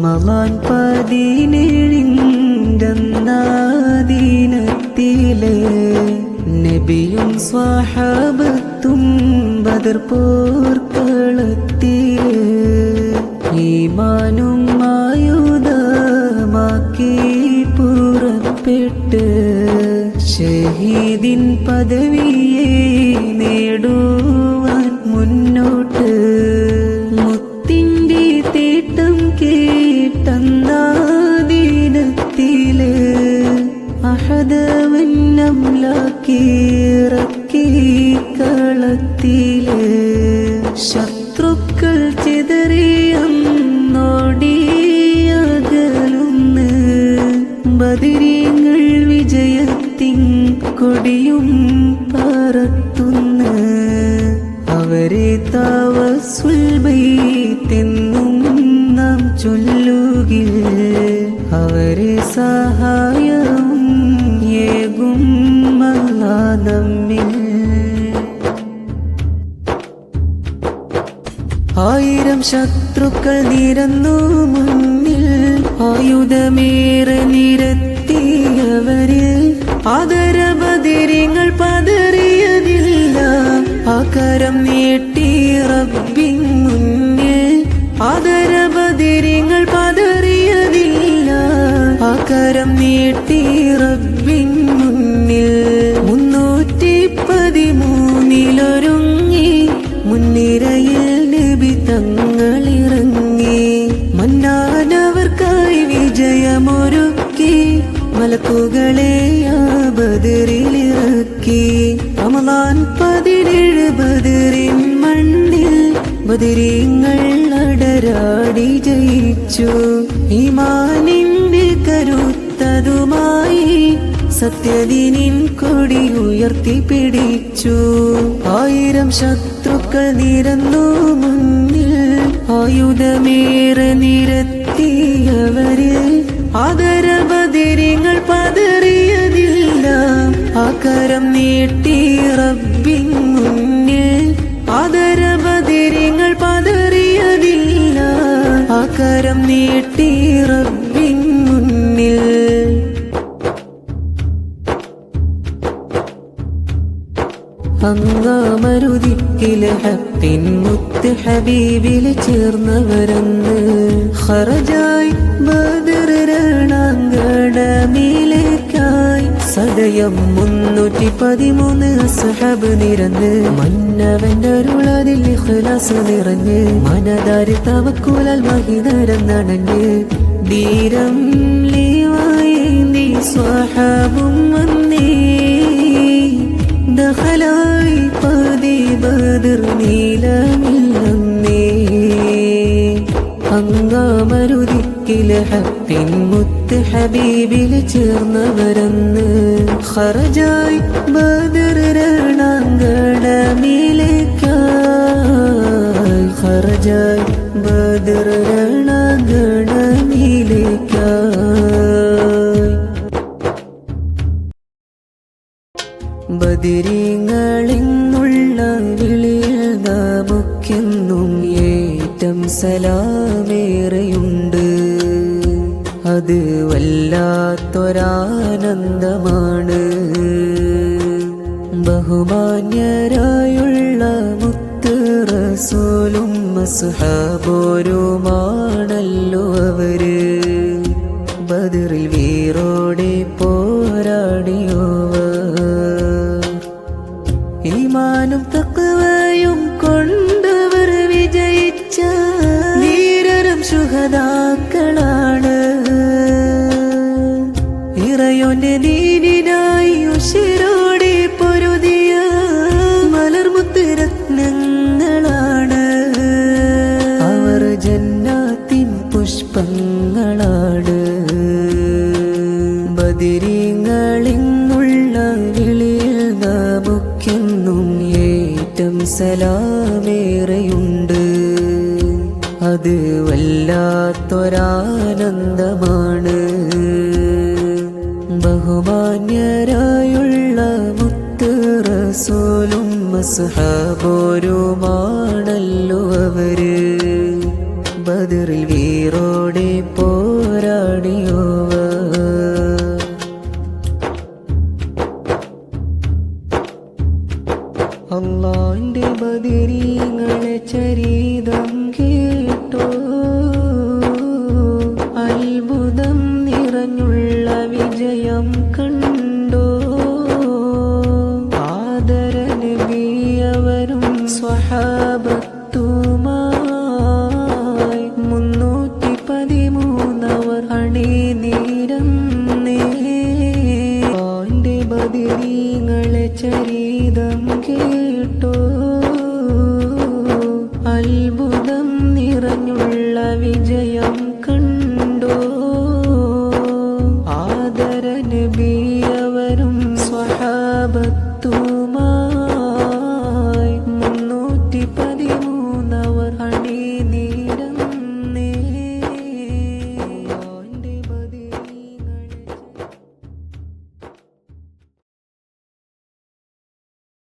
Malan 17 നബിയും സ്വഹാബത്തും ബദർ പോർക്കളത്തില് ഈമാനും ആയുധമാക്കി പുറപ്പെട്ട് ഷഹീദിൻ പദവിയെ നേടുവാൻ മുന്നോട്ട് മുത്തിന്റെ തേട്ടം കേട്ടന്നാദീനത്തില് അഹദവന്നംലാക്കിറക്കി കളത്തില് ശത്രുക്കൾ ചിതറിയെന്നോടിയകലുന്ന് ബദരീങ്ങൾ വിജയത്തിൻ കൊടിയും പറത്തുന്ന് അവരെ തവസ്സുൽ ബൈത്തെന്നും നാം ചൊല്ലുകിൽ അവരെ സഹായവും ഏകും അല്ലാഹ് നമ്മിൽ. 1000 ശത്രുക്കൾ നിരന്നു മുന്നിൽ ആയുധമേറെ നിരത്തിയവരിൽ ആദരബദരിങ്ങൾ പതറിയതില്ല ആകരം നീട്ടി റബ്ബിൻ മുന്നിൽ ആദരബദരിങ്ങൾ പതറിയതില്ല ആകരം നീട്ടി റബ്ബിൻ മുന്നിൽ 313 മുൻനിരയിൽ നബി തങ്ങളിറങ്ങി മന്നാനവർക്കായി വിജയമൊരുക്കി മലക്കുകളെ ആ ബദറിലിറക്കി റമളാൻ 17 ബദറിൻ മണ്ണിൽ ബദരീങ്ങൾ അടരാടി ജയിച്ചു ഈമാനിന്റെ കരുത്തതുമായി സത്യദീനിൻ കൊടി ഉയർത്തി പിടിച്ചു 1000 ശത്രുക്കൾ നിരന്നു മുന്നിൽ ആയുധമേറെ നിരത്തിയവരിൽ ആദരബദരിങ്ങൾ പതറിയതില്ല ആകരം നീട്ടി റബ്ബിൻ മുന്നിൽ ആദരബദരിങ്ങൾ പതറിയതില്ല ആകരം നീട്ടി റബ്ബിൻ മുന്നിൽ. അങ്ങാമരുതിക്കിലെ ഹത്തിൻ മുത്ത് ഹബീബില് ചേർന്നവരെന്ന് ഖറജായി ബദർ രണാങ്കണമിലേക്കായി സദയം 313 അസ്ഹബ് നിരന്ന് മന്നവന്റെ അരുളതിൽ ഇഖ്ലാസ് നിറഞ്ഞ് മനതാരി തവക്കുലാൽ മഹിതരന്നണഞ്ഞ് ധീരം ലീവായേന്തി സ്വഹാബും വന്നേ ദഖലായി പതി ബദർ നീലമില്ലന്നേ അങ്ങാമരുതിക്കിലെ ഹത്തിൻ മുത്ത് ഹബീബില് ചേർന്നവരെന്ന് ഖറജായി ബദർ രണാങ്കണമിലേക്കായി ഖറജായി ബദർ രണാങ്കണമിലേക്കായി ബദരീങ്ങളിന്നുള്ള വിളിയിൽ നമുക്കെന്നും ഏറ്റം സലാമേറെയുണ്ട് അത് വല്ലാത്തൊരാനന്ദമാണ് ബഹുമാന്യരായുള്ള മുത്ത് റസൂലും അസ്ഹാബോരുമാണല്ലോ അവര് ബദറിൽ വീറോടെ പോരാടിയോവർ ഈമാനും തഖ്വയും കൊണ്ടവർ വിജയിച്ച ധീരരും ശുഹദാക്കളാണ് ഇറയോന്റെ ദീനിനായി ഉശിരോടെ പൊരുതിയ മലർമുത്ത് രത്നങ്ങളാണ് അവർ ജന്നാത്തിൻ പുഷ്പങ്ങളാണ് ബദരീങ്ങളിന്നുള്ള വിളിയിൽ നമുക്കെന്നും ഏറ്റം സലാമേറെയുണ്ട് അത് വല്ലാത്തൊരാനന്ദമാണ് ബഹുമാന്യരായുള്ള മുത്ത് റസൂലും അസ്ഹാബോരുമാണല്ലോ അവര് ബദറിൽ വീറോടെ അള്ളാന്റെ ബദരീങ്ങളെ ചരിതം കേട്ടോ അത്ഭുതം നിറഞ്ഞുള്ള വിജയം കണ്ടോ ആദര നബിയവരും സ്വഹാബ